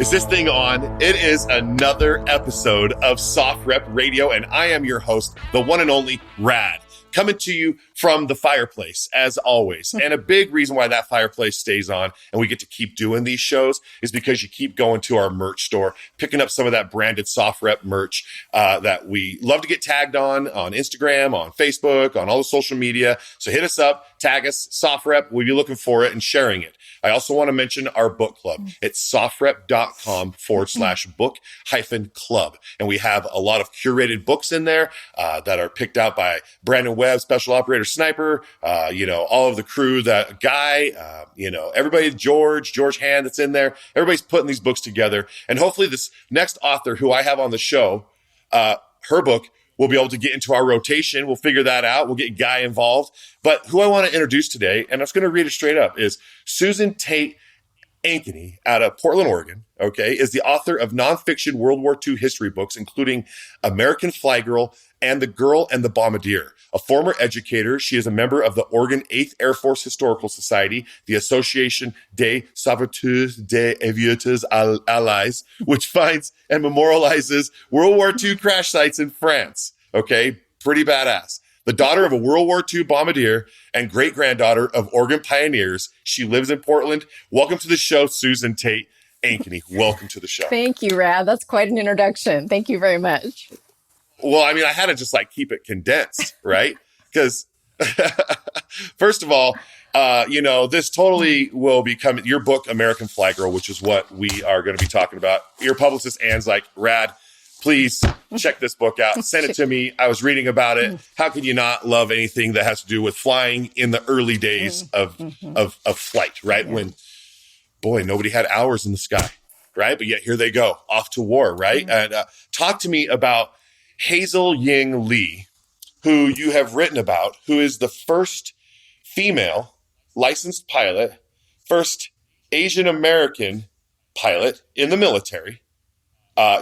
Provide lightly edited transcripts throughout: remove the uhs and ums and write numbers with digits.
Is this thing on? It is another episode of SOFREP Radio, and I am your host, the one and only Rad, coming to you from the fireplace, as always. And a big reason why that fireplace stays on and we get to keep doing these shows is because you keep going to our merch store, picking up some of that branded SOFREP merch that we love to get tagged on Instagram, on Facebook, on all the social media. So hit us up, tag us, SOFREP. We'll be looking for it and sharing it. I also want to mention our book club. It's sofrep.com/book-club. And we have a lot of curated books in there that are picked out by Brandon Webb, Special Operator Sniper, all of the crew, that guy, everybody, George Hand that's in there. Everybody's putting these books together. And hopefully this next author who I have on the show, her book, we'll be able to get into our rotation. We'll figure that out. We'll get Guy involved. But who I want to introduce today, and I'm just going to read it straight up, is Susan Tate Ankeny out of Portland, Oregon, is the author of nonfiction World War II history books, including American Flygirl and The Girl and the Bombardier. A former educator, she is a member of the Oregon 8th Air Force Historical Society, the Association des Sauveteurs des Aviateurs Allies, which finds and memorializes World War II crash sites in France. Pretty badass. The daughter of a World War II bombardier and great-granddaughter of Oregon pioneers. She lives in Portland. Welcome to the show, Susan Tate Ankeny. Welcome to the show. Thank you, Rad. That's quite an introduction. Thank you very much. Well, I mean, I had to just keep it condensed, right? Because first of all, this totally will become your book, American Flygirl, which is what we are going to be talking about. Your publicist, Anne's like, Rad, please check this book out. Send it to me. I was reading about it. How can you not love anything that has to do with flying in the early days of flight, right? When, nobody had hours in the sky, right? But yet here they go, off to war, right? And talk to me about Hazel Ying Lee, who you have written about, who is the first female licensed pilot, first Asian American pilot in the military,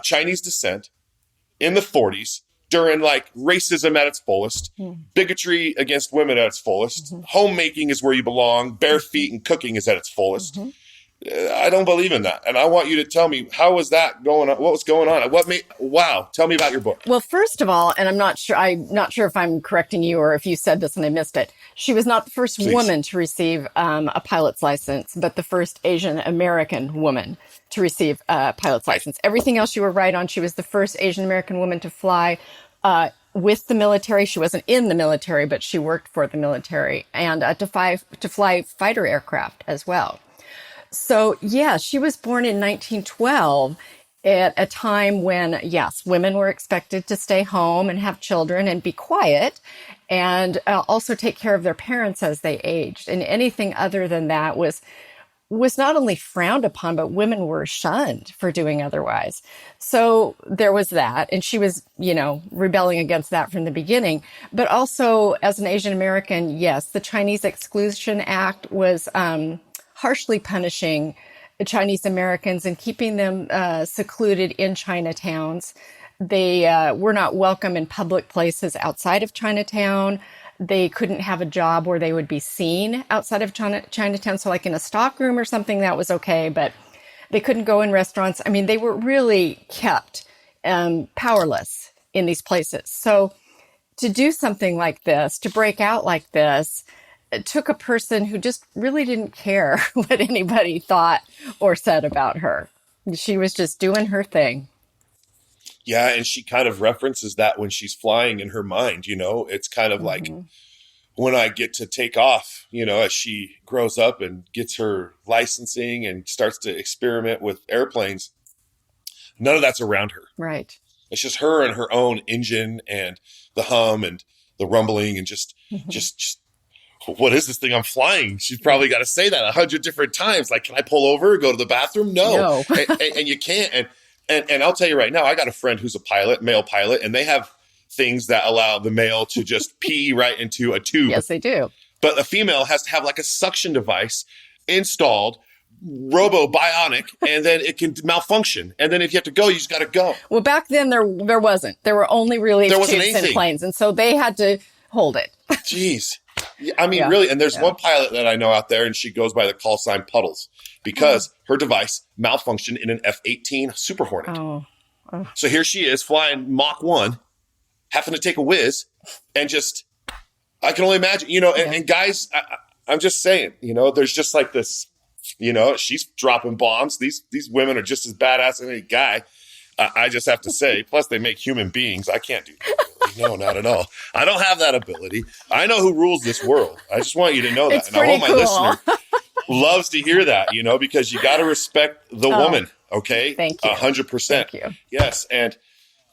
Chinese descent, in the 40s, during racism at its fullest, bigotry against women at its fullest, homemaking is where you belong, bare feet and cooking is at its fullest. I don't believe in that. And I want you to tell me, how was that going on? What was going on? Tell me about your book. Well, first of all, and I'm not sure if I'm correcting you or if you said this and I missed it. She was not the first woman to receive a pilot's license, but the first Asian American woman to receive a pilot's license. Everything else you were right on. She was the first Asian American woman to fly with the military. She wasn't in the military, but she worked for the military, and to fly fighter aircraft as well. So, yeah, she was born in 1912 at a time when, yes, women were expected to stay home and have children and be quiet and also take care of their parents as they aged. And anything other than that was not only frowned upon, but women were shunned for doing otherwise. So there was that. And she was, rebelling against that from the beginning. But also as an Asian American, yes, the Chinese Exclusion Act was harshly punishing Chinese Americans and keeping them secluded in Chinatowns. They were not welcome in public places outside of Chinatown. They couldn't have a job where they would be seen outside of Chinatown. So in a stockroom or something, that was okay, but they couldn't go in restaurants. I mean, they were really kept powerless in these places. So to do something like this, to break out like this, it took a person who just really didn't care what anybody thought or said about her. She was just doing her thing. Yeah, and she kind of references that when she's flying in her mind, it's kind of like when I get to take off, as she grows up and gets her licensing and starts to experiment with airplanes, none of that's around her. Right. It's just her and her own engine and the hum and the rumbling and just what is this thing I'm flying? She's probably got to say that 100 different times. Can I pull over, go to the bathroom? No. and you can't. And I'll tell you right now, I got a friend who's a pilot, male pilot, and they have things that allow the male to just pee right into a tube. Yes, they do. But a female has to have a suction device installed, robo-bionic, and then it can malfunction. And then if you have to go, you just got to go. Well, back then there wasn't. There were only release tubes in planes, and so they had to hold it. Jeez. Yeah, I mean, Yeah. really. And there's Yeah. one pilot that I know out there, and she goes by the call sign Puddles because her device malfunctioned in an F-18 Super Hornet. Oh. Oh. So here she is flying Mach 1, having to take a whiz, and just, I can only imagine, and guys, I'm just saying, there's just like this, she's dropping bombs. These women are just as badass as any guy. I just have to say, plus they make human beings. I can't do that. No, not at all. I don't have that ability. I know who rules this world. I just want you to know that. It's and I hope my cool. listener loves to hear that, because you got to respect the woman. Okay. Thank you. 100%. Thank you. Yes. And,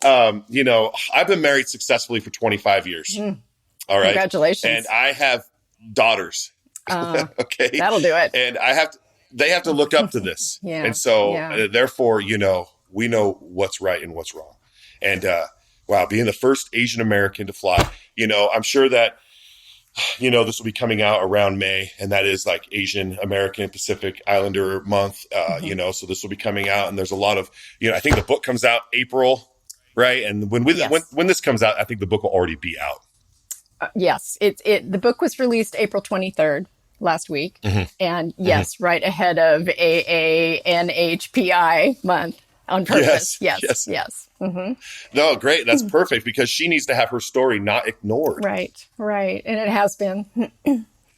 I've been married successfully for 25 years. All right. Congratulations. And I have daughters. Okay. That'll do it. And they have to look up to this. Yeah. And so therefore, we know what's right and what's wrong. And, wow, being the first Asian American to fly, I'm sure that, this will be coming out around May, and that is like Asian American Pacific Islander month, so this will be coming out, and there's a lot of, I think the book comes out April, right? And when this comes out, I think the book will already be out. Yes, the book was released April 23rd last week, and yes, right ahead of AANHPI month on purpose. Yes. Mm-hmm. No, great. That's perfect because she needs to have her story not ignored. Right. And it has been.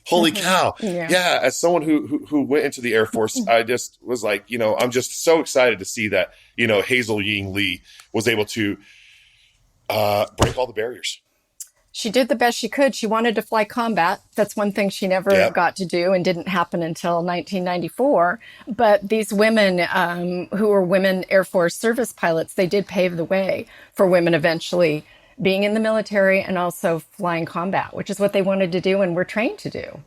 Holy cow. Yeah. As someone who went into the Air Force, I just was like, I'm just so excited to see that, Hazel Ying Lee was able to break all the barriers. She did the best she could. She wanted to fly combat. That's one thing she never got to do and didn't happen until 1994. But these women who were women Air Force service pilots, they did pave the way for women eventually being in the military and also flying combat, which is what they wanted to do and were trained to do.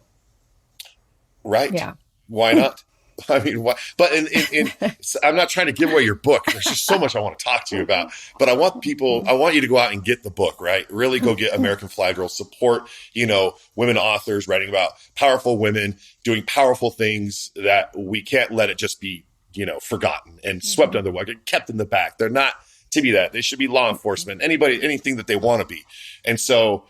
Right. Yeah. Why not? I mean, why? But I'm not trying to give away your book. There's just so much I want to talk to you about. But I want you to go out and get the book, right? Really go get American Flygirl. Support, women authors writing about powerful women doing powerful things that we can't let it just be, forgotten and swept under the rug, kept in the back. They're not to be that. They should be law enforcement, anything that they want to be. And so,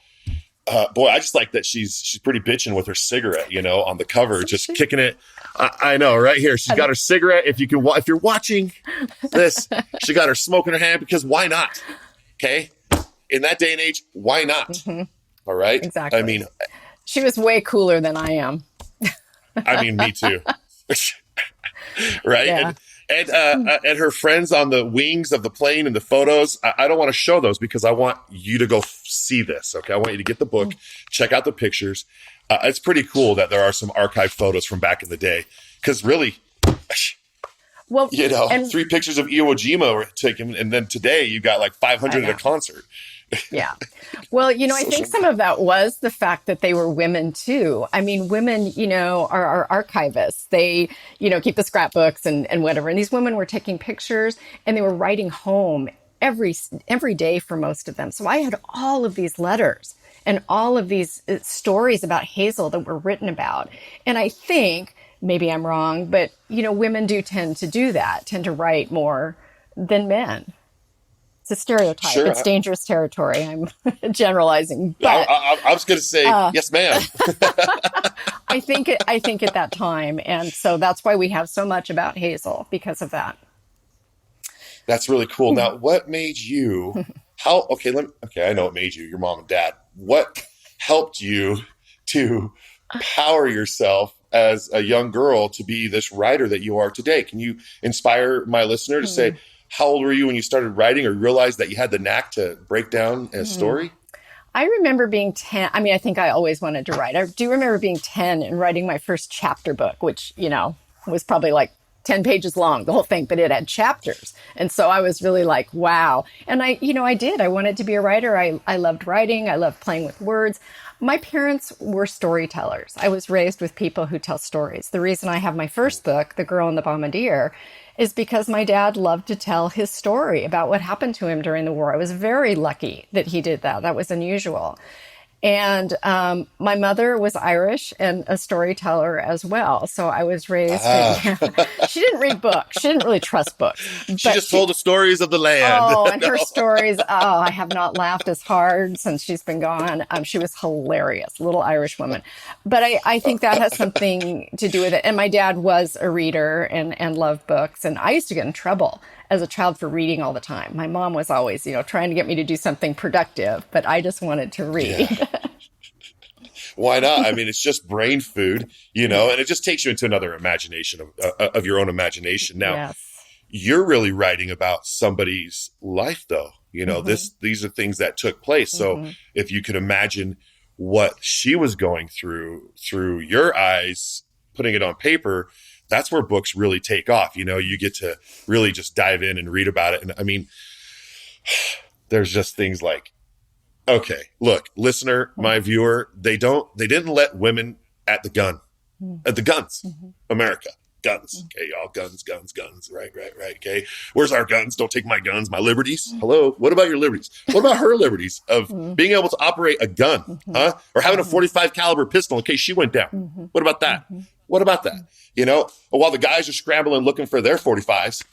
boy, I just like that she's pretty bitching with her cigarette, on the cover, just kicking it. I know, right here. She's got her cigarette. If you're watching this, she got her smoke in her hand because why not? Okay. In that day and age, why not? Mm-hmm. All right. Exactly. I mean, she was way cooler than I am. me too. Right. Yeah. And her friends on the wings of the plane and the photos, I don't want to show those because I want you to go see this. Okay. I want you to get the book, check out the pictures. It's pretty cool that there are some archived photos from back in the day because really, well, 3 pictures of Iwo Jima were taken. And then today you got like 500 at a concert. Yeah. Well, I think some of that was the fact that they were women too. I mean, women, are archivists. They, keep the scrapbooks and whatever. And these women were taking pictures and they were writing home every day for most of them. So I had all of these letters and all of these stories about Hazel that were written about. And I think, maybe I'm wrong, but, women do tend to write more than men. It's a stereotype. Sure. It's dangerous territory. I'm generalizing. But I was going to say, yes, ma'am. I think at that time. And so that's why we have so much about Hazel because of that. That's really cool. Now, what made you, I know what made you, your mom and dad. What helped you to power yourself as a young girl to be this writer that you are today? Can you inspire my listener to say, how old were you when you started writing or realized that you had the knack to break down a story? I remember being 10. I mean, I think I always wanted to write. I do remember being 10 and writing my first chapter book, which, was probably like 10 pages long, the whole thing, but it had chapters. And so I was really like, wow. And I did. I wanted to be a writer. I loved writing. I loved playing with words. My parents were storytellers. I was raised with people who tell stories. The reason I have my first book, The Girl and the Bombardier, is because my dad loved to tell his story about what happened to him during the war. I was very lucky that he did that. That was unusual. And my mother was Irish and a storyteller as well. So I was raised. She didn't read books. She didn't really trust books. She just told the stories of the land. Oh, and her stories. Oh, I have not laughed as hard since she's been gone. She was hilarious, little Irish woman. But I think that has something to do with it. And my dad was a reader and loved books. And I used to get in trouble as a child for reading all the time. My mom was always, trying to get me to do something productive, but I just wanted to read. Yeah. Why not? I mean, it's just brain food, and it just takes you into another imagination of your own imagination. Now, Yes. You're really writing about somebody's life, though. These are things that took place. So if you could imagine what she was going through your eyes, putting it on paper, that's where books really take off. You get to really just dive in and read about it. And I mean, there's just things like, okay, look, listener, my viewer, they didn't let women at the guns, America, guns. Okay, y'all, guns, right. Okay. Where's our guns? Don't take my guns, my liberties. Hello. What about your liberties? What about her liberties of being able to operate a gun, huh? Or having a 45 caliber pistol in case she went down. What about that? What about that? While the guys are scrambling looking for their 45s,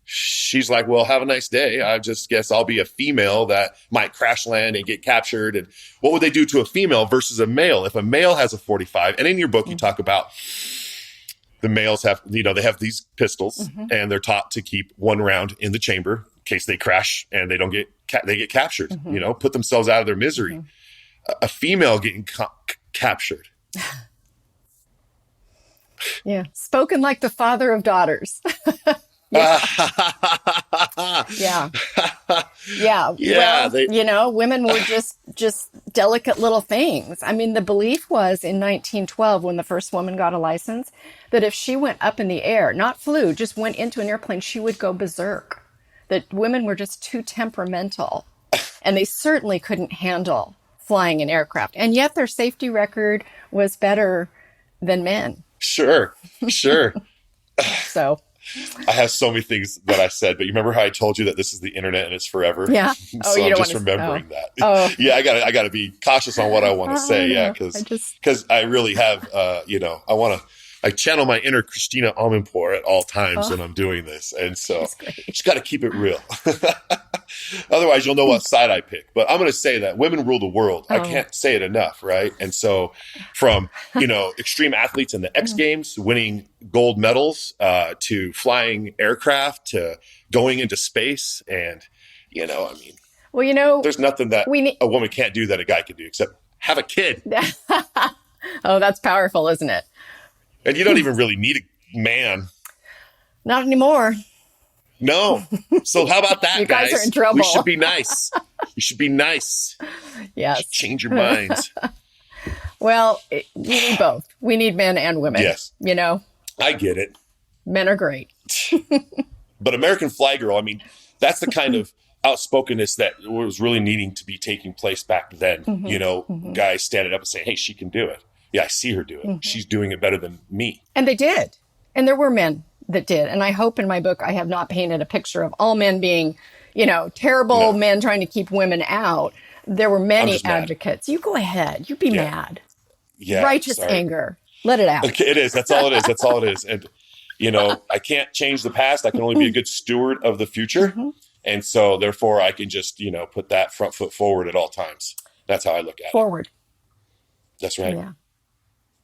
she's like, well, have a nice day. I just guess I'll be a female that might crash land and get captured. And what would they do to a female versus a male? If a male has a 45, and in your book, you talk about the males have, they have these pistols and they're taught to keep one round in the chamber in case they crash and they don't get, they get captured, put themselves out of their misery. A female getting captured. Yeah. Spoken like the father of daughters. Yeah. Well, women were just delicate little things. I mean, the belief was in 1912, when the first woman got a license, that if she went up in the air, not flew, just went into an airplane, she would go berserk. That women were just too temperamental, and they certainly couldn't handle flying an aircraft. And yet their safety record was better than men. Sure. So I have so many things that I said, but you remember how I told you that this is the internet and it's forever? Yeah. So I'm just remembering that. Oh. Yeah, I gotta be cautious on what I want to say. Yeah, because I really have, I channel my inner Christina Amanpour at all times when I'm doing this, and so just got to keep it real. Otherwise, you'll know what side I pick. But I'm going to say that women rule the world. I can't say it enough, right? And so from, extreme athletes in the X Games, winning gold medals, to flying aircraft, to going into space. And, there's nothing that a woman can't do that a guy can do except have a kid. Oh, that's powerful, isn't it? And you don't even really need a man. Not anymore. No. So how about that, you guys are in trouble. We should be nice. You should be nice. Yes. Change your minds. Well, we need both. We need men and women. Yes. I get it. Men are great. But American Flygirl, I mean, that's the kind of outspokenness that was really needing to be taking place back then. Guys standing up and saying, hey, she can do it. Yeah, I see her do it. She's doing it better than me. And they did. And there were men that did. And I hope in my book I have not painted a picture of all men being, terrible men trying to keep women out. There were many advocates. You go ahead. You be mad. Yeah. Righteous anger. Let it out. Okay, it is. That's all it is. And, I can't change the past. I can only be a good steward of the future. And so therefore I can just, put that front foot forward at all times. That's how I look at it. Forward. That's right. Yeah.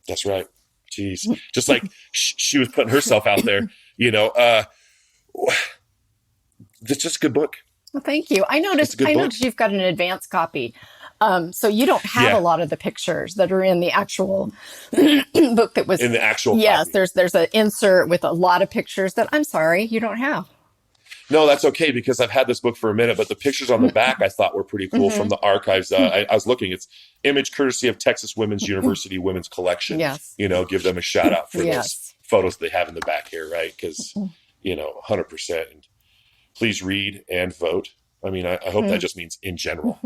That's right. Jeez. Just like she was putting herself out there, it's just a good book. Well, thank you. I noticed you've got an advanced copy. So you don't have a lot of the pictures that are in the actual book that was in the actual Yes, copy. There's an insert with a lot of pictures that I'm sorry, you don't have. No, that's okay because I've had this book for a minute, but the pictures on the back I thought were pretty cool from the archives. I was looking, it's image courtesy of Texas Women's University Women's Collection. Yes. Give them a shout out for those photos they have in the back here, right? Because, 100%. And please read and vote. I mean, I hope that just means in general.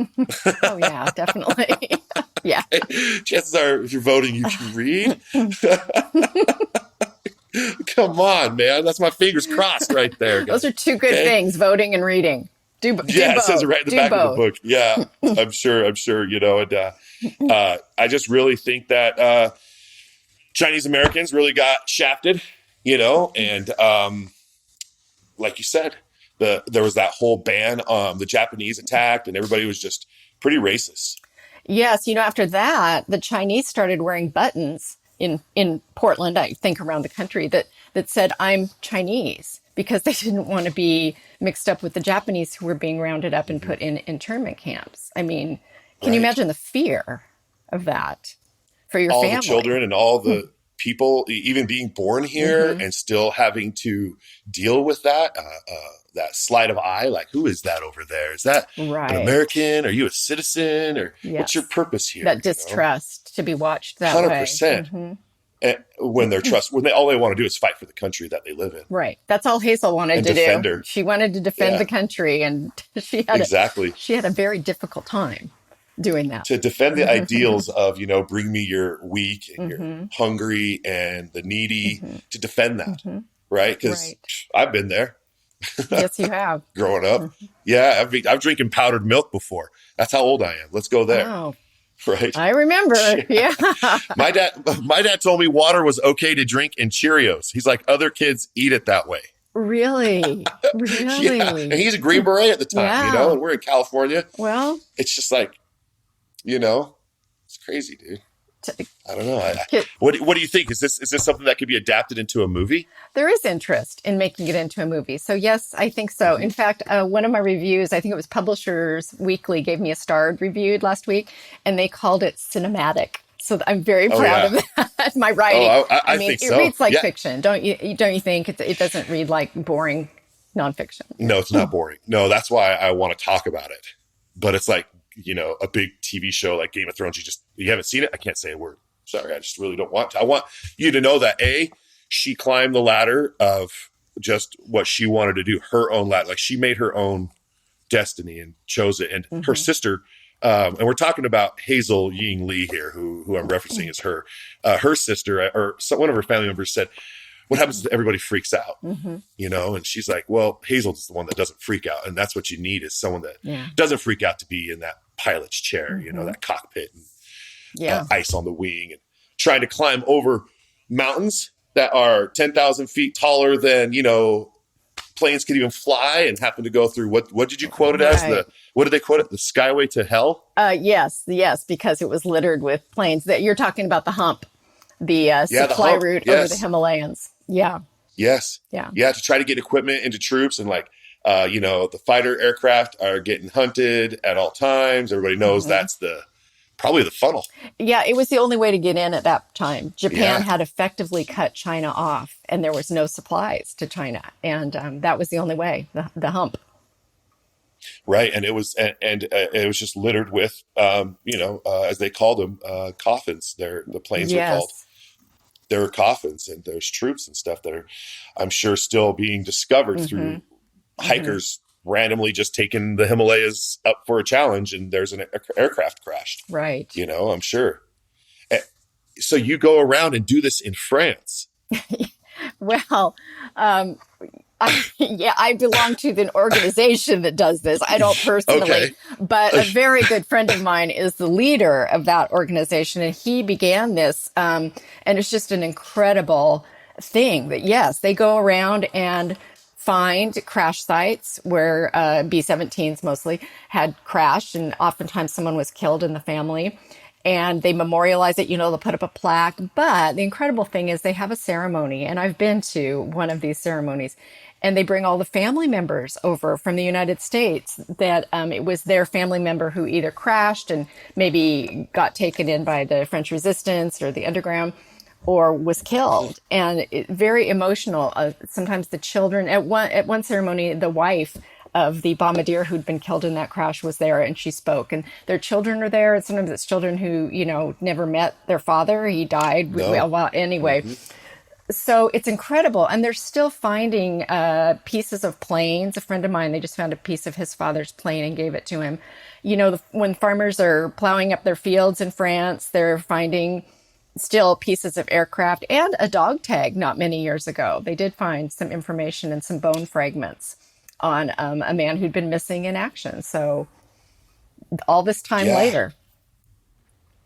Oh, yeah, definitely. Yeah. Chances are, if you're voting, you can read. Come on, man. That's my fingers crossed right there. Those are two good things, voting and reading. Do both. It says it right in the back of the book. Yeah, I'm sure, and I just really think that Chinese Americans really got shafted, and like you said, there was that whole ban. The Japanese attacked, and everybody was just pretty racist. Yes, after that, the Chinese started wearing buttons in Portland, I think around the country, that said, "I'm Chinese," because they didn't want to be mixed up with the Japanese who were being rounded up and put in internment camps. I mean, can you imagine the fear of that for your all family? The children and all the people, even being born here and still having to deal with that sleight of eye, like, who is that over there? Is that an American? Are you a citizen? Or what's your purpose here? That distrust to be watched that 100%. way. And when all they want to do is fight for the country that they live in. Right. That's all Hazel wanted to do. She wanted to defend the country, and she had a very difficult time doing that. To defend the ideals of, bring me your weak and your hungry and the needy, to defend that, right? Because I've been there. Yes, you have. Growing up. Yeah, I've drinking powdered milk before. That's how old I am. Let's go there. Wow. Right. I remember. Yeah. My dad told me water was okay to drink in Cheerios. He's like, other kids eat it that way. Really? Really? Yeah. And he's a Green Beret at the time, and we're in California. Well, it's just like, it's crazy, dude. I don't know. What do you think? Is this something that could be adapted into a movie? There is interest in making it into a movie. So yes, I think so. In fact, one of my reviews, I think it was Publishers Weekly, gave me a starred review last week, and they called it cinematic. So I'm very proud of that. My writing. I mean, think it so. reads like fiction, don't you think? It doesn't read like boring nonfiction. No, it's not boring. No, that's why I want to talk about it. But it's like, a big TV show like Game of Thrones. You haven't seen it? I can't say a word. Sorry, I just really don't want to. I want you to know that she climbed the ladder of just what she wanted to do, her own ladder. Like, she made her own destiny and chose it. And her sister, and we're talking about Hazel Ying Lee here, who I'm referencing as her. Her sister, or one of her family members, said, what happens if everybody freaks out? And she's like, well, Hazel's the one that doesn't freak out. And that's what you need, is someone that doesn't freak out to be in that pilot's chair, that cockpit, and ice on the wing, and trying to climb over mountains that are 10,000 feet taller than, planes could even fly, and happen to go through, what did you quote it as? What did they quote it? The Skyway to Hell? Yes, because it was littered with planes. That you're talking about the hump, the supply route over the Himalayas. Yeah. Yes. Yeah. Yeah. To try to get equipment into troops, and the fighter aircraft are getting hunted at all times. Everybody knows that's probably the funnel. Yeah. It was the only way to get in at that time. Japan had effectively cut China off, and there was no supplies to China. And that was the only way, the hump. Right. And it was, and it was just littered with, as they called them, coffins. The planes were called. There were coffins, and there's troops and stuff that are, I'm sure, still being discovered through hikers randomly just taking the Himalayas up for a challenge, and there's an aircraft crash. Right. I'm sure. So you go around and do this in France. Well, I belong to the organization that does this. I don't personally, but a very good friend of mine is the leader of that organization, and he began this. And it's just an incredible thing that, yes, they go around and find crash sites where B-17s mostly had crashed, and oftentimes someone was killed in the family. And they memorialize it, they'll put up a plaque. But the incredible thing is they have a ceremony. And I've been to one of these ceremonies. And they bring all the family members over from the United States that it was their family member who either crashed and maybe got taken in by the French resistance or the underground, or was killed. And very emotional. Sometimes the children, at one ceremony, the wife of the bombardier who'd been killed in that crash was there, and she spoke, and their children are there. And sometimes it's children who, never met their father. He died. Well, anyway. So it's incredible. And they're still finding pieces of planes. A friend of mine, they just found a piece of his father's plane and gave it to him. When farmers are plowing up their fields in France, they're finding still pieces of aircraft and a dog tag not many years ago. They did find some information and some bone fragments on a man who'd been missing in action. So all this time later.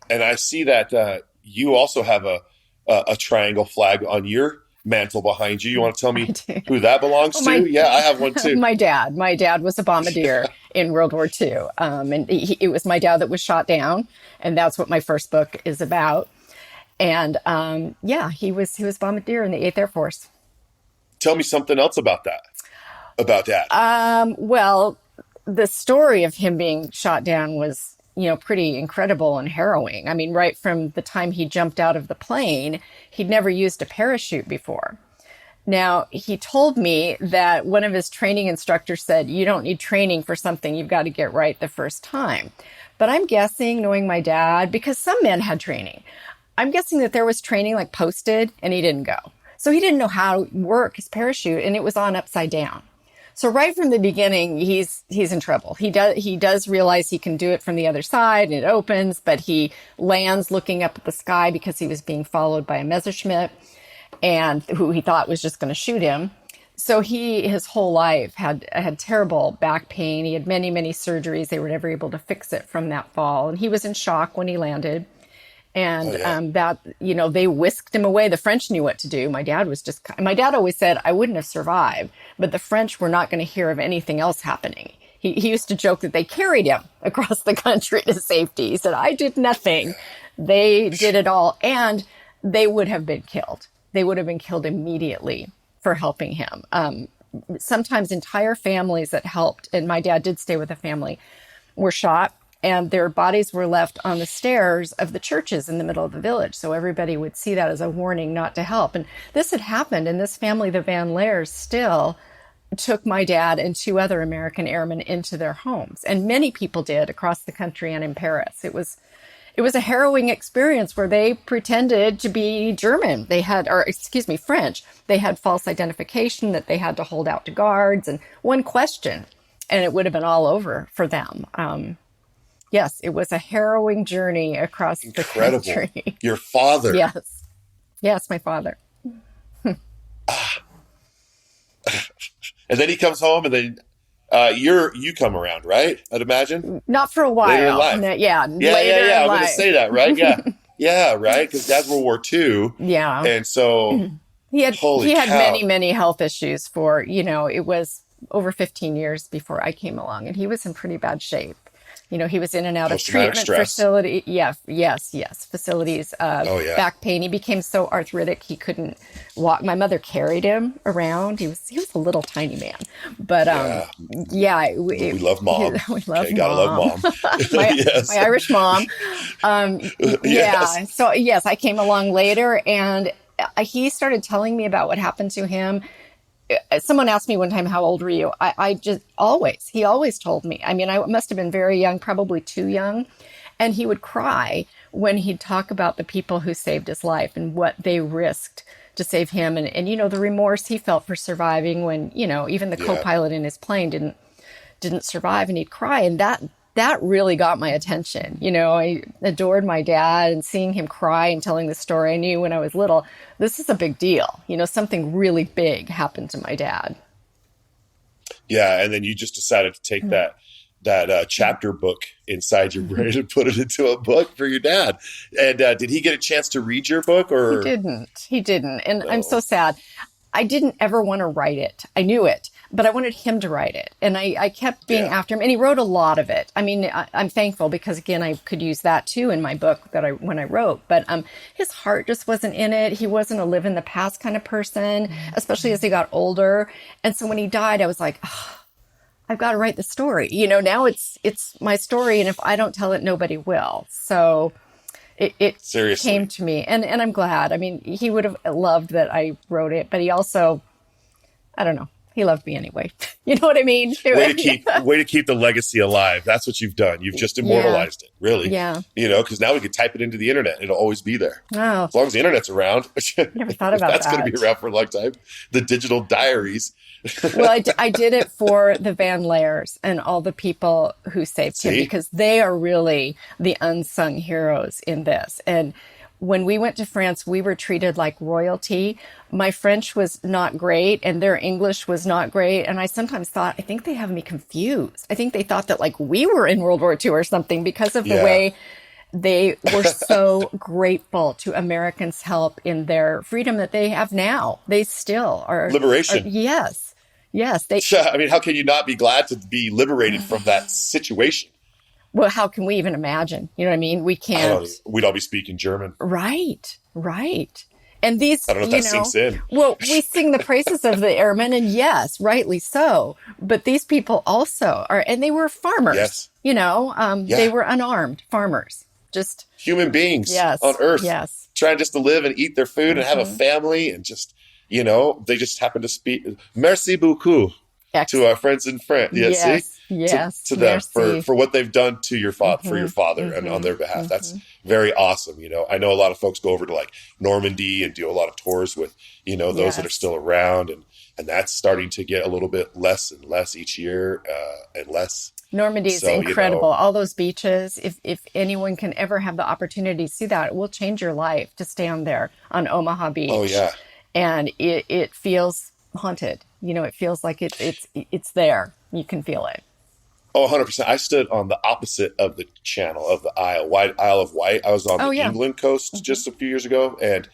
And I see that you also have a triangle flag on your mantle behind you. You want to tell I me do. who that belongs Oh, to? Yeah, I have one too. my dad was a bombardier in World War II. And it was my dad that was shot down. And that's what my first book is about. And yeah, he was a bombardier in the 8th Air Force. Tell me something else about that, about Dad. Well, the story of him being shot down was, pretty incredible and harrowing. I mean, right from the time he jumped out of the plane, he'd never used a parachute before. Now, he told me that one of his training instructors said, you don't need training for something, you've got to get right the first time. But I'm guessing, knowing my dad, because some men had training, I'm guessing that there was training like posted and he didn't go. So he didn't know how to work his parachute and it was on upside down. So right from the beginning, he's in trouble. He does realize he can do it from the other side and it opens, but he lands looking up at the sky because he was being followed by a Messerschmitt and who he thought was just going to shoot him. So his whole life had terrible back pain. He had many, many surgeries. They were never able to fix it from that fall. And he was in shock when he landed. And they whisked him away. The French knew what to do. My dad always said, I wouldn't have survived, but the French were not going to hear of anything else happening. He used to joke that they carried him across the country to safety. He said, I did nothing. They did it all. And they would have been killed. They would have been killed immediately for helping him. Sometimes entire families that helped, and my dad did stay with a family, were shot. And their bodies were left on the stairs of the churches in the middle of the village. So everybody would see that as a warning not to help. And this had happened. And this family, the Van Lairs, still took my dad and 2 other American airmen into their homes. And many people did across the country and in Paris. It was a harrowing experience where they pretended to be German. French. They had false identification that they had to hold out to guards and one question, and it would have been all over for them. Yes, it was a harrowing journey across the country. Your father. Yes, my father. And then he comes home, and then you come around, right? I'd imagine. Not for a while. Later in life. Later I'm going to say that, right? Yeah, right. Because Dad's World War II. Yeah, and so he had cow. many, many health issues for it was over 15 years before I came along, and he was in pretty bad shape. He was in and out of treatment facility. Yeah, yes. Facilities of back pain. He became so arthritic he couldn't walk. My mother carried him around. He was a little tiny man, but we love Mom. We love Mom. Gotta love Mom. my Irish mom. Yes. So yes, I came along later, and he started telling me about what happened to him. Someone asked me one time, how old were you? He always told me. I mean, I must have been very young, probably too young. And he would cry when he'd talk about the people who saved his life and what they risked to save him. And the remorse he felt for surviving when, even the co-pilot in his plane didn't survive, and he'd cry. And that really got my attention. I adored my dad, and seeing him cry and telling the story, I knew when I was little, this is a big deal. something really big happened to my dad. Yeah. And then you just decided to take that chapter book inside your brain and put it into a book for your dad. And did he get a chance to read your book? Or He didn't. And I'm so sad. I didn't ever want to write it. I knew it, but I wanted him to write it. And I kept being after him, and he wrote a lot of it. I mean, I'm thankful because, again, I could use that too in my book when I wrote, but his heart just wasn't in it. He wasn't a live in the past kind of person, especially as he got older. And so when he died, I was like, I've got to write the story. Now it's my story. And if I don't tell it, nobody will. So it Seriously. Came to me, and I'm glad. I mean, he would have loved that I wrote it, but he also, I don't know, he loved me anyway. You know what I mean? Way to keep the legacy alive. That's what you've done. You've just immortalized it, really. Yeah. Because now we can type it into the internet. It'll always be there. Oh. As long as the internet's around. Never thought about that's that. going to be around for a long time. The digital diaries. Well, I did it for the Van Lairs and all the people who saved him, because they are really the unsung heroes in this. And when we went to France, we were treated like royalty. My French was not great, and their English was not great. And I sometimes thought, I think they have me confused. I think they thought that like we were in World War II or something because of the way They were so grateful to Americans' help in their freedom that they have now. They still are Liberation. yes, yes. They, I mean, how can you not be glad to be liberated from that situation? well, how can we even imagine? You know what I mean? We I don't can't. even, we'd all be speaking German. Right, right. And these, I don't know if that sinks in. well, we sing the praises of the airmen, and yes, rightly so. But these people also are, and they were farmers, Yes. they Yeah. were unarmed farmers. Just, Human beings on yes, earth yes. trying just to live and eat their food and have a Hmm. family and just, they just happen to speak. Merci beaucoup to our friends in France. Yeah, see, Yes, yes, to them merci. for what they've done to for Hmm. your father and on Hmm. their behalf. That's Hmm. very awesome. I know a lot of folks go over to like Normandy and do a lot of tours with those that are Yes. still around, and that's starting to get a little bit less and less each year, and less. Normandy is So incredible. All those beaches, if anyone can ever have the opportunity to see that, it will change your life to stand there on Omaha oh Beach. yeah. And it feels haunted. It feels like it's there. You can feel it. Oh, 100%. I stood on the opposite of the channel of the Isle of Wight. I was on Oh the yeah. England coast Hmm. just a few years ago, and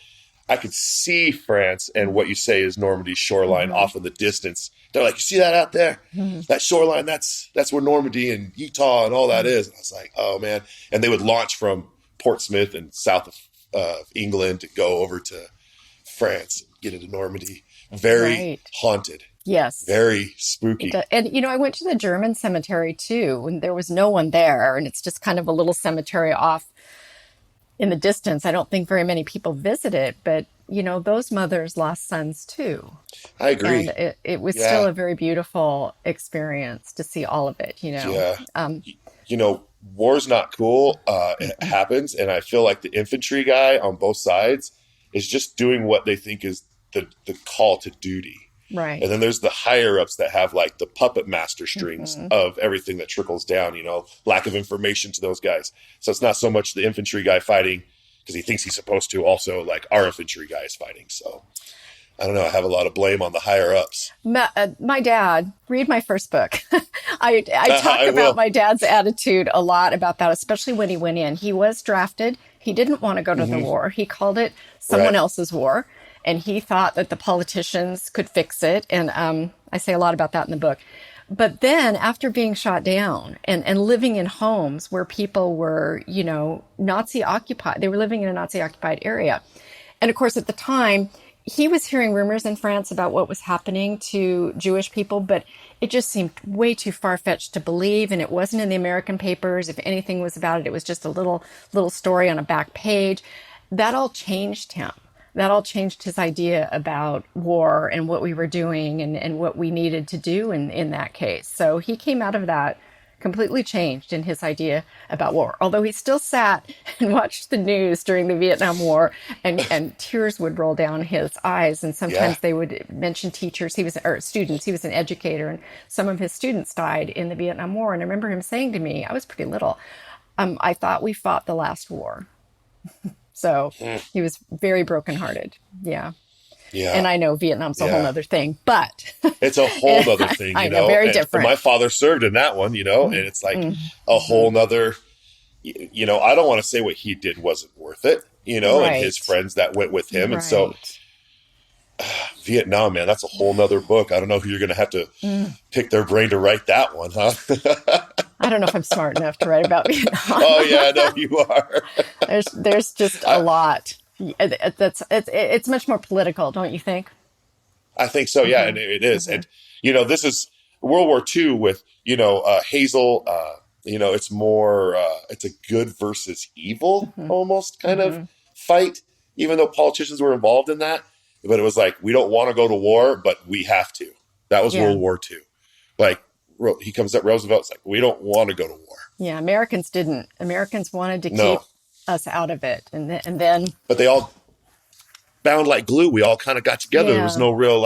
I could see France and what you say is Normandy's shoreline Hmm. off in the distance. They're like, you see that out there? Hmm. That shoreline, that's where Normandy and Utah and all that is. And I was like, oh man. And they would launch from Portsmouth and south of England to go over to France, get into Normandy. Very Right. haunted, Yes. very It spooky. does. And I went to the German cemetery too, and there was no one there, and it's just kind of a little cemetery off in the distance. I don't think very many people visit it, but those mothers lost sons too. I And agree. it was still Yeah. a very beautiful experience to see all of it. Yeah. Um, War's not cool. It happens. And I feel like the infantry guy on both sides is just doing what they think is the call to duty. right. And then there's the higher ups that have like the puppet master strings Hmm. of everything that trickles down, lack of information to those guys. So it's not so much the infantry guy fighting because he thinks he's supposed to, also like our infantry guy is fighting. So I don't know. I have a lot of blame on the higher ups. My dad, read my first book. I talk I about will. my dad's attitude a lot about that, especially when he went in. He was drafted. He didn't want to go to the Hmm. war. He called it someone Right. else's war, and he thought that the politicians could fix it. And I say a lot about that in the book. But then, after being shot down and living in homes where people were, Nazi occupied, they were living in a Nazi occupied area. And of course, at the time, he was hearing rumors in France about what was happening to Jewish people, but it just seemed way too far-fetched to believe. And it wasn't in the American papers. If anything was about it, it was just a little story on a back page. That all changed him. That all changed his idea about war and what we were doing and what we needed to do in that case. So he came out of that completely changed in his idea about war. Although he still sat and watched the news during the Vietnam War, and tears would roll down his eyes. And Yeah. sometimes they would mention teachers. Or students. He was an educator, and some of his students died in the Vietnam War. And I remember him saying to me, I was pretty little, I thought we fought the last war. So he was very brokenhearted. Yeah. And Yeah. I know Vietnam's a whole Yeah. nother thing, but It's a whole other thing, I know, very and my different. father served in that one, and it's like a Hmm. whole nother, I don't want to say what he did wasn't worth it, and his Right. friends that went with him. And so Right. Vietnam, man, that's a whole nother book. I don't know who you're going to have to Mm. pick their brain to write that one, huh? I don't know if I'm smart enough to write about Vietnam. Oh yeah, I know you are. There's just a I, lot. It's much more political, don't you think? I think so. Yeah. Hmm. And it is. Hmm. And, this is World War II with, Hazel, it's more, it's a good versus evil Hmm. almost kind of Hmm. fight, even though politicians were involved in that. But it was like, we don't want to go to war, but we have to. That was Yeah. World War II. Like, he comes up, Roosevelt's like, we don't want to go to war. Yeah. Americans didn't. Americans wanted to keep No, us out of it, and then but they all bound like glue. We all kind of got together. There was yeah. no real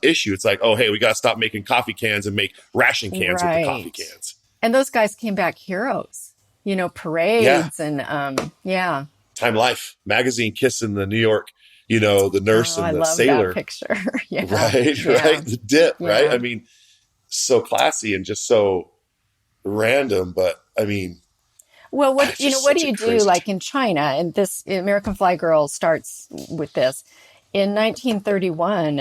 issue. It's like, oh, hey, we got to stop making coffee cans and make ration cans with the coffee Right. cans. And those guys came back heroes. Yeah. Parades and yeah. Time Life magazine kissing the New York, the nurse Oh, I and the love that sailor. picture. Yeah. Right, Yeah. right. The dip, right? Yeah. I mean, so classy and just so random, but I mean, Well, It's just what such do a you do crazy. like in China? And this American Flygirl starts with this. In 1931,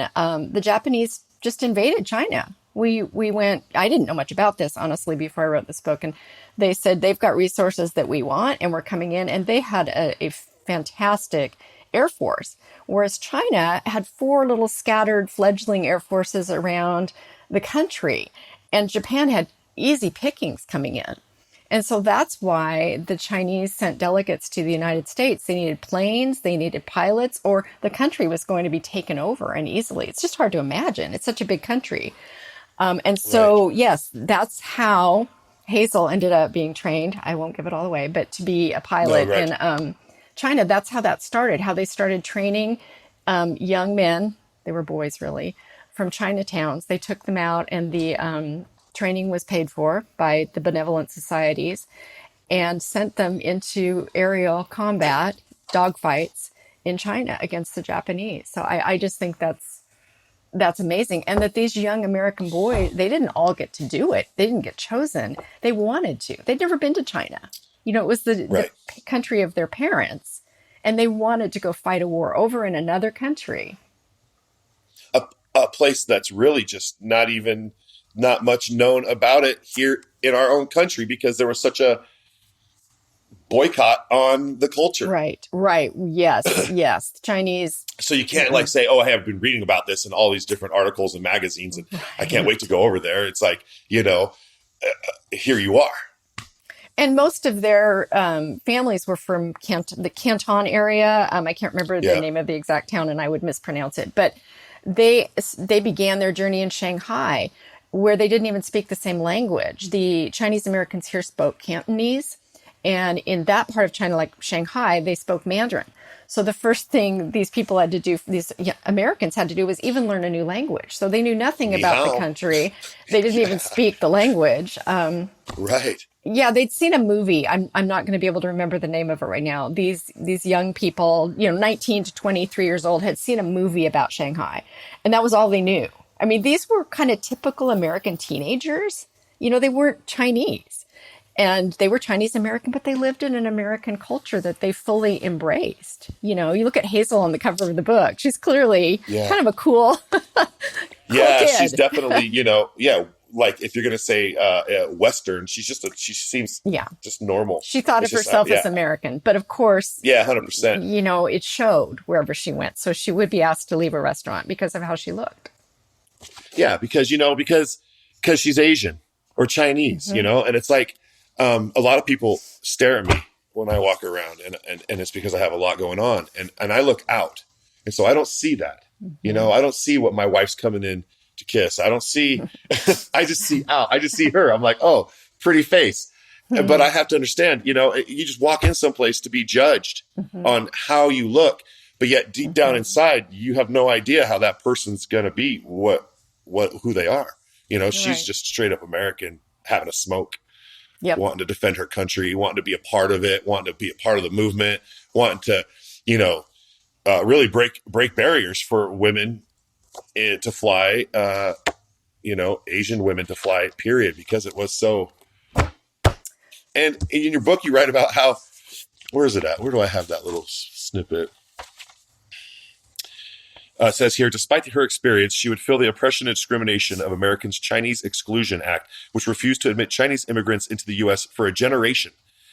the Japanese just invaded China. We went, I didn't know much about this, honestly, before I wrote this book. And they said they've got resources that we want and we're coming in. And they had a fantastic air force, whereas China had four little scattered fledgling air forces around the country. And Japan had easy pickings coming in. And so that's why the Chinese sent delegates to the United States. They needed planes, they needed pilots, or the country was going to be taken over and easily. It's just hard to imagine. It's such a big country. And Right. so, yes, that's how Hazel ended up being trained. I won't give it all away, but to be a No, pilot right. in China, that's how that started, how they started training young men. They were boys, really, from Chinatowns. They took them out, and the training was paid for by the benevolent societies and sent them into aerial combat, dogfights in China against the Japanese. So I just think that's amazing. And that these young American boys, they didn't all get to do it. They didn't get chosen. They wanted to. They'd never been to China. It was the Right. country of their parents. And they wanted to go fight a war over in another country. A, a place that's really just not much known about it here in our own country because there was such a boycott on the culture. Right, right. Yes, yes. The Chinese. So you can't like say, oh, I have been reading about this in all these different articles and magazines and I can't wait to go over there. It's like, here you are. And most of their families were from the Canton area. I can't remember the Yeah. name of the exact town, and I would mispronounce it. But they began their journey in Shanghai, where they didn't even speak the same language. The Chinese Americans here spoke Cantonese, and in that part of China, like Shanghai, they spoke Mandarin. So the first thing these people had to do, these Americans had to do, was even learn a new language. So they knew nothing Ni about the hao. country. They didn't even speak the language. Right. Yeah, they'd seen a movie. I'm not going to be able to remember the name of it right now. These young people, 19 to 23 years old, had seen a movie about Shanghai, and that was all they knew. I mean, these were kind of typical American teenagers. They weren't Chinese, and they were Chinese American, but they lived in an American culture that they fully embraced. You look at Hazel on the cover of the book. She's clearly Yeah. kind of a cool Yeah. kid. She's definitely, like if you're going to say Western, she seems Yeah. just normal. She thought It's of just, herself as yeah. American, but of course, Yeah, 100%. it showed wherever she went. So she would be asked to leave a restaurant because of how she looked. Yeah, because she's Asian or Chinese, and it's like a lot of people stare at me when I walk around, and it's because I have a lot going on, and I look out, and so I don't see that. I don't see what my wife's coming in to kiss. I don't see. I just see out. I just see her. I'm like, oh, pretty face. But I have to understand, you just walk in someplace to be judged on how you look, but yet deep down inside, you have no idea how that person's going to be, who they are. She's Right. just straight up American, having a smoke, Yep. wanting to defend her country, wanting to be a part of it, wanting to be a part of the movement, wanting to, really break barriers for women to fly, Asian women to fly, period, because it was so. And in your book, you write about how, where is it at? Where do I have that little snippet? It says here, despite her experience, she would feel the oppression and discrimination of Americans' Chinese Exclusion Act, which refused to admit Chinese immigrants into the U.S. for a generation.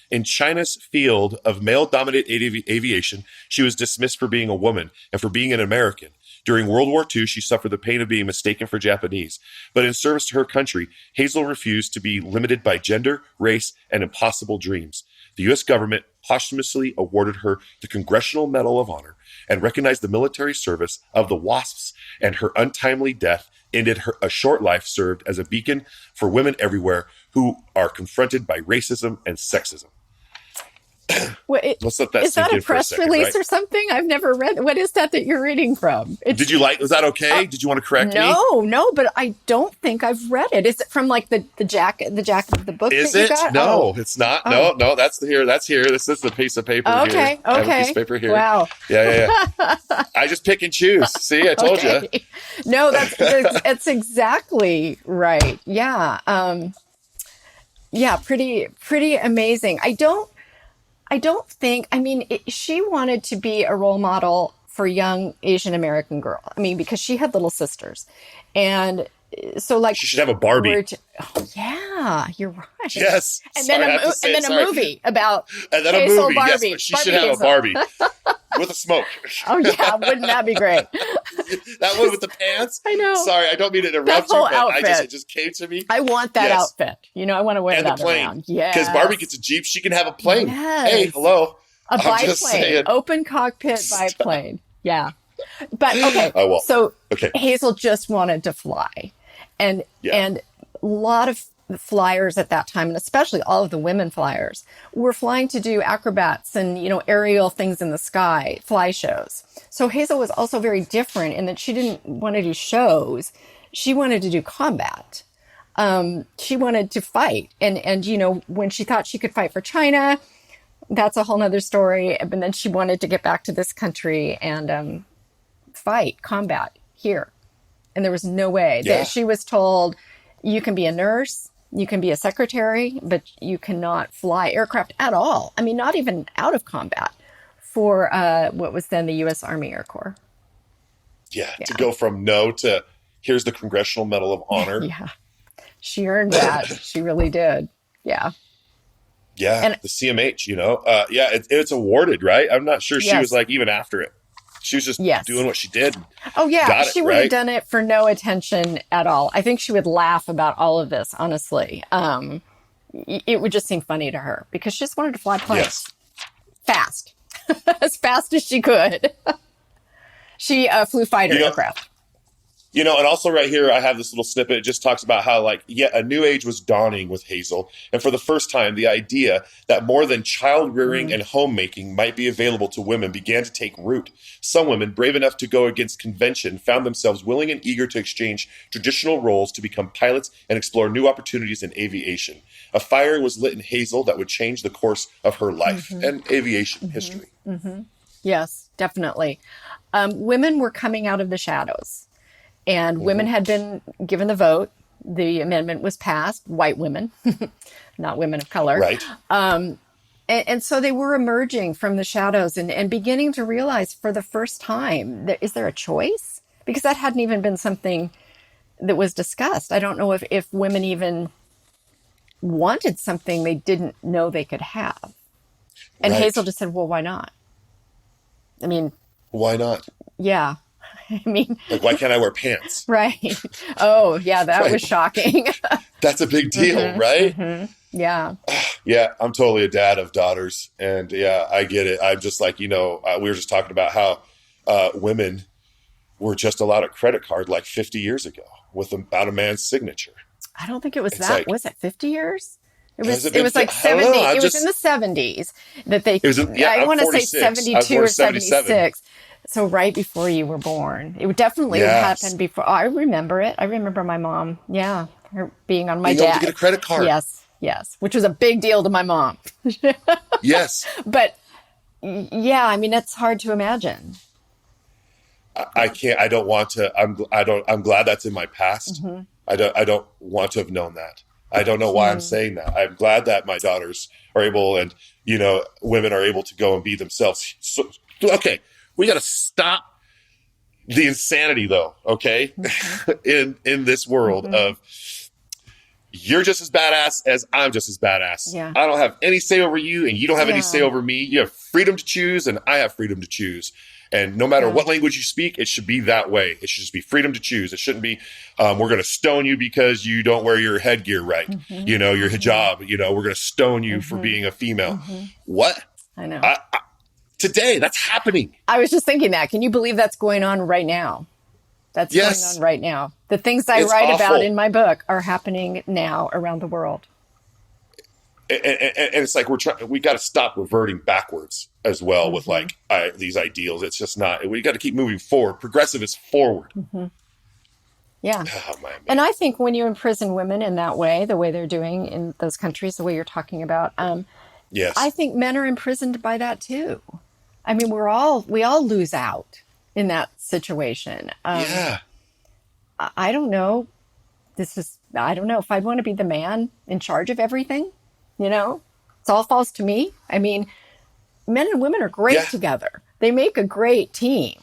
In China's field of male-dominated aviation, she was dismissed for being a woman and for being an American. During World War II, she suffered the pain of being mistaken for Japanese. But in service to her country, Hazel refused to be limited by gender, race, and impossible dreams. The U.S. government posthumously awarded her the Congressional Medal of Honor and recognized the military service of the WASPs, and her untimely death ended a short life served as a beacon for women everywhere who are confronted by racism and sexism. Let's let that Is sink that a in for a press second, release right? or something? I've never read. What is that you're reading from? Did you was that okay? Did you want to correct me? No, but I don't think I've read it. Is it from like the jacket of the book Is that you it? got? No, it's not. Oh. No, that's here. This is the piece of paper here. Okay, I have a piece okay. of paper here. Wow. Yeah. I just pick and choose. See, I told you. Okay. No, that's exactly right. Yeah. Yeah, pretty amazing. I don't think, I mean, she wanted to be a role model for young Asian American girl. I mean, because she had little sisters. And so like She should have a Barbie. oh yeah, you're right. Yes. And then Sorry, I have to say and it. then a Sorry. movie about And then a Hazel movie. Yes, Barbie. but she Barbie should have Hazel. a Barbie with a smoke. Oh yeah, wouldn't that be great? That one with the pants. I know. Sorry, I don't mean to That interrupt you, whole but outfit. it just came to me. I want that Yes. outfit. You know, I want to wear And the that plane. around. Yeah. Because Barbie gets a Jeep, she can have a plane. Yes. Hey, hello. A I'm just biplane, saying. open cockpit biplane. Yeah. But okay, I won't. so Okay. Hazel just wanted to fly. And Yeah. and a lot of flyers at that time, and especially all of the women flyers, were flying to do acrobats and, you know, aerial things in the sky, fly shows. So Hazel was also very different in that she didn't want to do shows. She wanted to do combat. She wanted to fight. And, you know, when she thought she could fight for China, that's a whole nother story. And then she wanted to get back to this country and fight, combat here. And there was no way Yeah. that she was told, you can be a nurse, you can be a secretary, but you cannot fly aircraft at all. I mean, not even out of combat for what was then the U.S. Army Air Corps. Yeah. To go from no to here's the Congressional Medal of Honor. Yeah. She earned that. She really did. Yeah. Yeah. And- the CMH, you know. Yeah, it's awarded, right? I'm not sure she Yes. was like even after it. She was just Yes. doing what she did. Oh, yeah. Got it, She would have right? done it for no attention at all. I think she would laugh about all of this, honestly. It would just seem funny to her because she just wanted to fly planes Yes. fast, as fast as she could. She flew fighter You know- aircraft. You know, and also right here, I have this little snippet. It just talks about how, like, a new age was dawning with Hazel. And for the first time, the idea that more than child rearing and homemaking might be available to women began to take root. Some women, brave enough to go against convention, found themselves willing and eager to exchange traditional roles to become pilots and explore new opportunities in aviation. A fire was lit in Hazel that would change the course of her life and aviation history. Yes, definitely. Women were coming out of the shadows. And women had been given the vote. The amendment was passed. White women, not women of color. Right. And so they were emerging from the shadows and beginning to realize for the first time, is there a choice? Because that hadn't even been something that was discussed. I don't know if women even wanted something they didn't know they could have. And Right. Hazel just said, well, why not? I mean, Why not? yeah. I mean, Like, why can't I wear pants? right. Oh, yeah, that Right. was shocking. That's a big deal, right? Yeah. Yeah, I'm totally a dad of daughters. And yeah, I get it. I'm just like, you know, we were just talking about how women were just allowed a credit card like 50 years ago without a man's signature. I don't think it was It's that. like- Was it 50 years? It Has was, it been was like I don't 70. know, I'm It was just- in the 70s that they, It was in- yeah, I I'm want to say 46. I was 72 born or 77. 76. So right before you were born. It would definitely Yes. happen before. Oh, I remember it. I remember my mom. Yeah. Her being on my Being able dad. to get a credit card. Yes. Yes. Which was a big deal to my mom. Yes. But yeah, I mean, it's hard to imagine. I can't, I don't want to, I'm glad that's in my past. I don't want to have known that. I don't know why I'm saying that. I'm glad that my daughters are able and, you know, women are able to go and be themselves. So, okay. We got to stop the insanity though. Okay. in this world of you're just as badass as I'm just as badass. Yeah. I don't have any say over you and you don't have any Yeah. say over me. You have freedom to choose and I have freedom to choose. And no matter what language you speak, it should be that way. It should just be freedom to choose. It shouldn't be, we're going to stone you because you don't wear your headgear right. You know, your hijab, you know, we're going to stone you for being a female. What? I know. Today, that's happening. I was just thinking that. Can you believe that's going on right now? That's Yes. going on right now. The things I It's write about awful. in my book are happening now around the world. And it's like we got to stop reverting backwards as well with like these ideals. It's just not. We got to keep moving forward. Progressive is forward. Yeah. Oh, man. And I think when you imprison women in that way, the way they're doing in those countries, the way you're talking about, Yes. I think men are imprisoned by that too. I mean, we all lose out in that situation. Yeah. I don't know. I don't know if I'd want to be the man in charge of everything, you know? It all falls to me. I mean, men and women are great Yeah. together. They make a great team.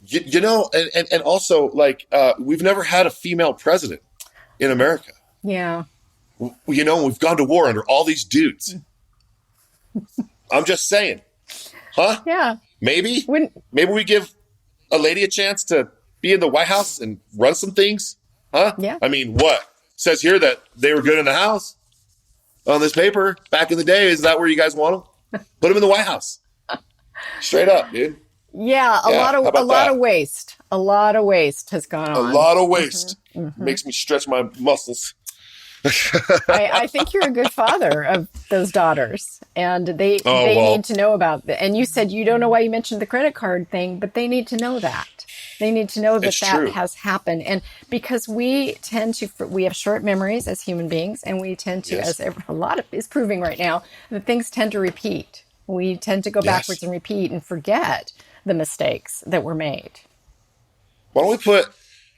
You know, and also like, we've never had a female president in America. Yeah. You know, we've gone to war under all these dudes. I'm just saying, huh? Yeah. Maybe we give a lady a chance to be in the White House and run some things, huh? Yeah. I mean, what? It says here that they were good in the House on this paper back in the day. Is that where you guys want them? Put them in the White House. Straight up, dude. Yeah, a lot of waste. A lot of waste has gone on. A lot of waste. Makes me stretch my muscles. I think you're a good father of those daughters, and they need to know about that. And you said you don't know why you mentioned the credit card thing, but they need to know that. They need to know that that has happened. And because we have short memories as human beings, and we tend to, as a lot of is proving right now, that things tend to repeat. We tend to go backwards and repeat and forget the mistakes that were made. Why don't we put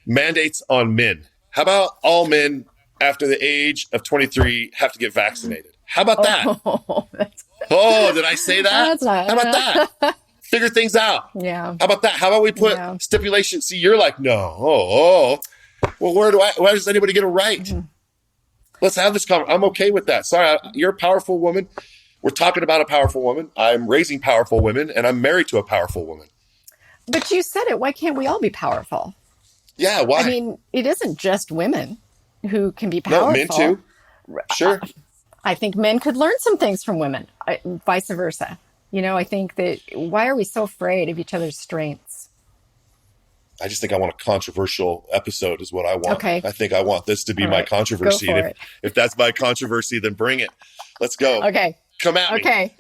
mandates on men? How about all men after the age of 23 have to get vaccinated? How about that? Oh, did I say that? How about that? Figure things out. Yeah. How about that? How about we put stipulations? See, you're like, no. Well, why does anybody get it right? Let's have this conversation. I'm okay with that. Sorry, you're a powerful woman. We're talking about a powerful woman. I'm raising powerful women, and I'm married to a powerful woman. But you said it. Why can't we all be powerful? Yeah, why? I mean, it isn't just women who can be powerful. No, men too. Sure. I think men could learn some things from women, vice versa. You know, I think that why are we so afraid of each other's strengths? I just think I want a controversial episode is what I want. Okay. I think I want this to be my controversy. Go for it. If that's my controversy, then bring it. Let's go. Okay. Come at me. Okay.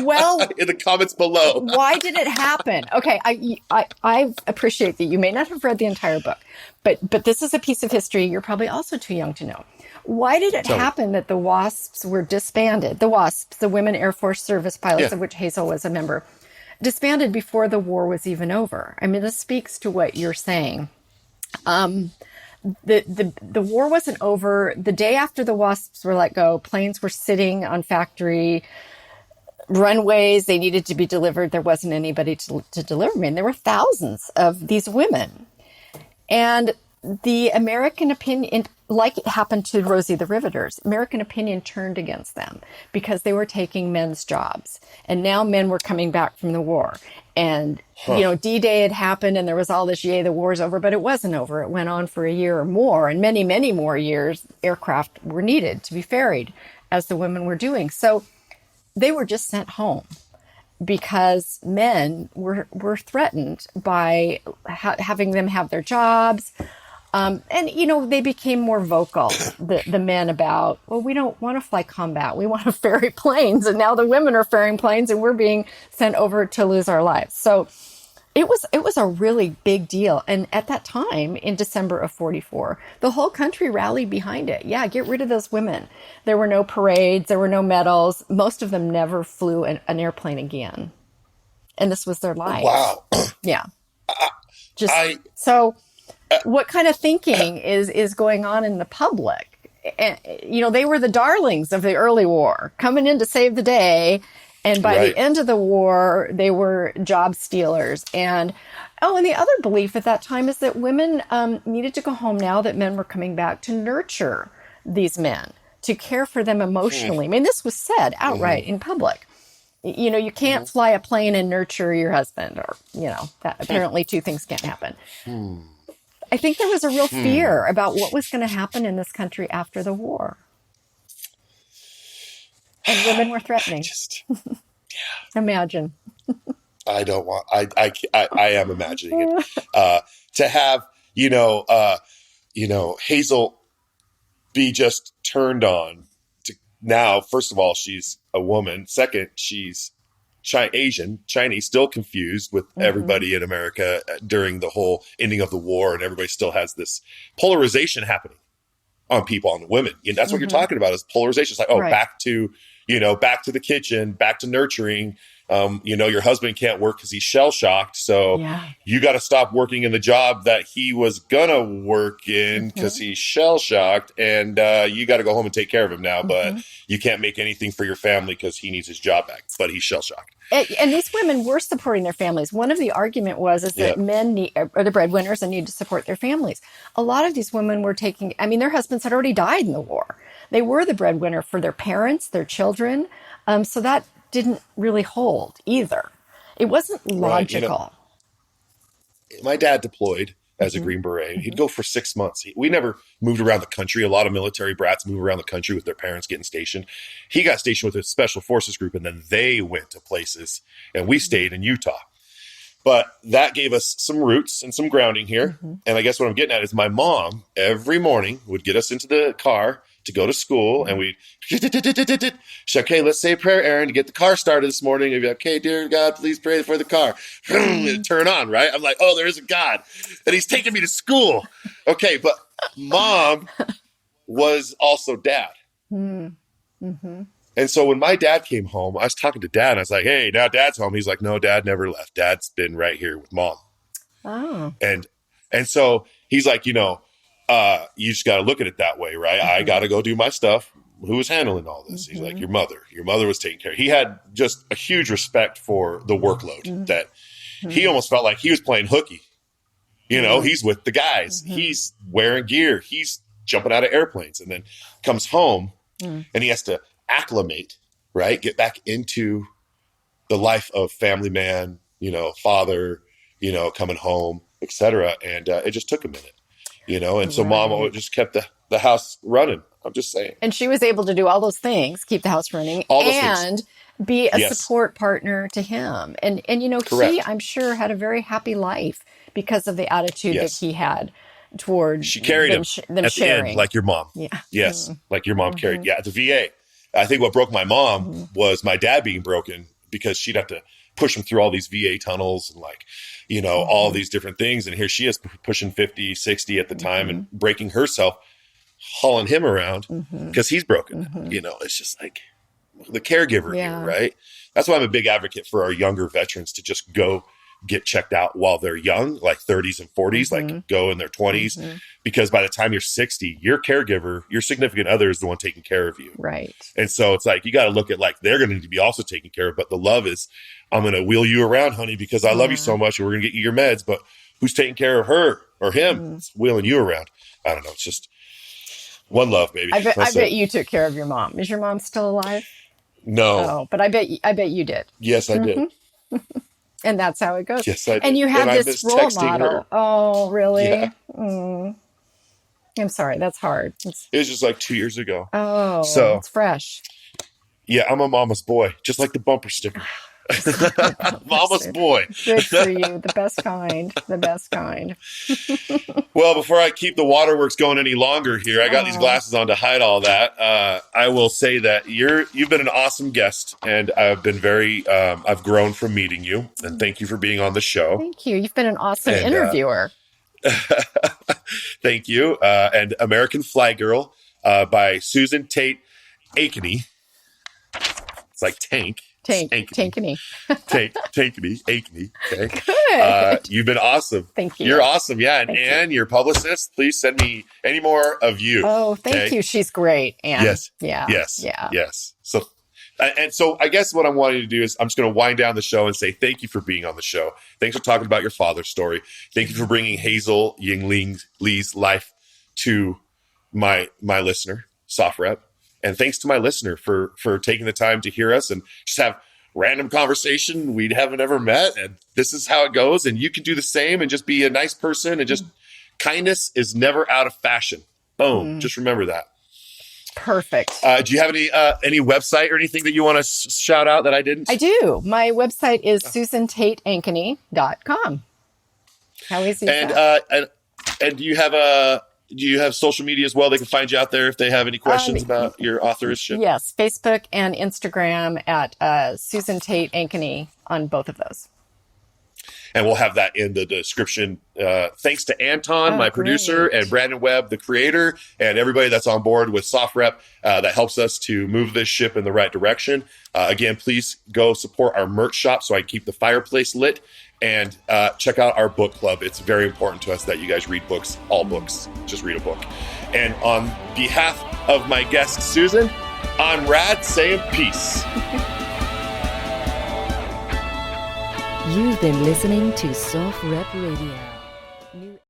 Well, in the comments below. Why did it happen? Okay, I appreciate that you may not have read the entire book, but this is a piece of history you're probably also too young to know. Why did it happen that the WASPs were disbanded? The WASPs, the Women Air Force Service Pilots, of which Hazel was a member, disbanded before the war was even over. I mean, this speaks to what you're saying. The war wasn't over. The day after the WASPs were let go, planes were sitting on factory runways. They needed to be delivered. There wasn't anybody to deliver them. And there were thousands of these women. And the American opinion, like it happened to Rosie the Riveters, American opinion turned against them because they were taking men's jobs. And now men were coming back from the war. And, you know, D-Day had happened and there was all this, yay, the war's over, but it wasn't over. It went on for a year or more. And many, many more years, aircraft were needed to be ferried as the women were doing. So they were just sent home because men were threatened by having them have their jobs. And, you know, they became more vocal, the men, about, well, we don't want to fly combat. We want to ferry planes. And now the women are ferrying planes and we're being sent over to lose our lives. So it was a really big deal. And at that time, in December of 44, the whole country rallied behind it. Yeah, get rid of those women. There were no parades. There were no medals. Most of them never flew an airplane again. And this was their life. Wow. Yeah. What kind of thinking is going on in the public? And, you know, they were the darlings of the early war, coming in to save the day. And by the end of the war, they were job stealers. And the other belief at that time is that women needed to go home now that men were coming back to nurture these men, to care for them emotionally. I mean, this was said outright in public. You know, you can't fly a plane and nurture your husband, or, you know, that apparently two things can't happen. I think there was a real fear about what was going to happen in this country after the war. And women were threatening. Imagine. I don't want, I am imagining it. To have, Hazel be just turned on to now, first of all, she's a woman. Second, she's Asian, Chinese, still confused with everybody in America during the whole ending of the war. And everybody still has this polarization happening on people, on women. And that's what you're talking about, is polarization. It's like, back to the kitchen, back to nurturing, Your husband can't work because he's shell shocked. So you got to stop working in the job that he was going to work in because he's shell shocked. And you got to go home and take care of him now. But you can't make anything for your family because he needs his job back. But he's shell shocked. And these women were supporting their families. One of the argument was that men are the breadwinners and need to support their families. A lot of these women were their husbands had already died in the war. They were the breadwinner for their parents, their children. So that didn't really hold either. It wasn't logical. Right. My dad deployed as a Green Beret. He'd go for 6 months. We never moved around the country. A lot of military brats move around the country with their parents getting stationed. He got stationed with a special forces group, and then they went to places, and we stayed in Utah. But that gave us some roots and some grounding here. And I guess what I'm getting at is my mom every morning would get us into the car to go to school, and we'd say, okay, let's say a prayer, Aaron, to get the car started this morning. And we'd be like, okay, dear God, please pray for the car. Turn on, right? I'm like, oh, there is a God, and he's taking me to school. Okay, but mom was also dad. And so when my dad came home, I was talking to dad, and I was like, hey, now dad's home. He's like, no, dad never left. Dad's been right here with mom. Oh. And so he's like, you just got to look at it that way, right? I got to go do my stuff. Who was handling all this? He's like, your mother was taking care. He had just a huge respect for the workload that he almost felt like he was playing hooky. He's with the guys. He's wearing gear. He's jumping out of airplanes, and then comes home and he has to acclimate, right? Get back into the life of family man, father, coming home, etc. And it just took a minute. And so mom just kept the house running. I'm just saying. And she was able to do all those things, keep the house running, and be a support partner to him. And he, I'm sure, had a very happy life because of the attitude that he had toward she carried them at sharing. the end, like your mom. Yeah. Yes, like your mom carried. Yeah, at the VA. I think what broke my mom was my dad being broken, because she'd have to push him through all these VA tunnels and all these different things. And here she is pushing 50, 60 at the time and breaking herself, hauling him around because he's broken. It's just like the caregiver here, right? That's why I'm a big advocate for our younger veterans to just go get checked out while they're young, like 30s and 40s, like go in their 20s, because by the time you're 60, your caregiver, your significant other is the one taking care of you. Right. And so it's like, you got to look at they're going to need to be also taken care of, but the love is, I'm going to wheel you around, honey, because I love you so much, and we're going to get you your meds, but who's taking care of her or him? It's wheeling you around. I don't know. It's just one love, baby. I bet you took care of your mom. Is your mom still alive? No. Oh, but I bet you did. Yes, I did. And that's how it goes. Yes, I did. And you had this role model. Her. Oh, really? Yeah. I'm sorry. That's hard. It was just like 2 years ago. Oh, so it's fresh. Yeah, I'm a mama's boy, just like the bumper sticker. Mama's boy. Good for you. The best kind. The best kind. Well, before I keep the waterworks going any longer here, I got these glasses on to hide all that. I will say that you've been an awesome guest, and I've been I've grown from meeting you, and thank you for being on the show. Thank you. You've been an awesome interviewer. Thank you. And American Flygirl by Susan Tate Ankeny. It's like tank. Tankeny. Ankeny. Okay. Good. You've been awesome. Thank you. You're awesome. Yeah. And Thank Anne, your publicist, please send me any more of you. Oh, thank you. She's great. Anne. Yes. Yeah. Yes. Yeah. Yes. So I guess what I'm wanting to do is I'm just going to wind down the show and say thank you for being on the show. Thanks for talking about your father's story. Thank you for bringing Hazel Yingling Lee's life to my listener, SOFREP. And thanks to my listener for taking the time to hear us and just have random conversation we haven't ever met. And this is how it goes. And you can do the same and just be a nice person. And just kindness is never out of fashion. Boom. Just remember that. Perfect. Do you have any website or anything that you want to shout out that I didn't? I do. My website is susantateankeny.com. How easy is that? And do you have social media as well? They can find you out there if they have any questions about your authorship. Yes, Facebook and Instagram at Susan Tate Ankeny on both of those. And we'll have that in the description. Thanks to Anton, my producer, great. and Brandon Webb, the creator, and everybody that's on board with SOFREP that helps us to move this ship in the right direction. Again, please go support our merch shop so I keep the fireplace lit. And check out our book club. It's very important to us that you guys read books, all books. Just read a book. And on behalf of my guest, Susan, I'm Rad saying peace. You've been listening to SOFREP Radio.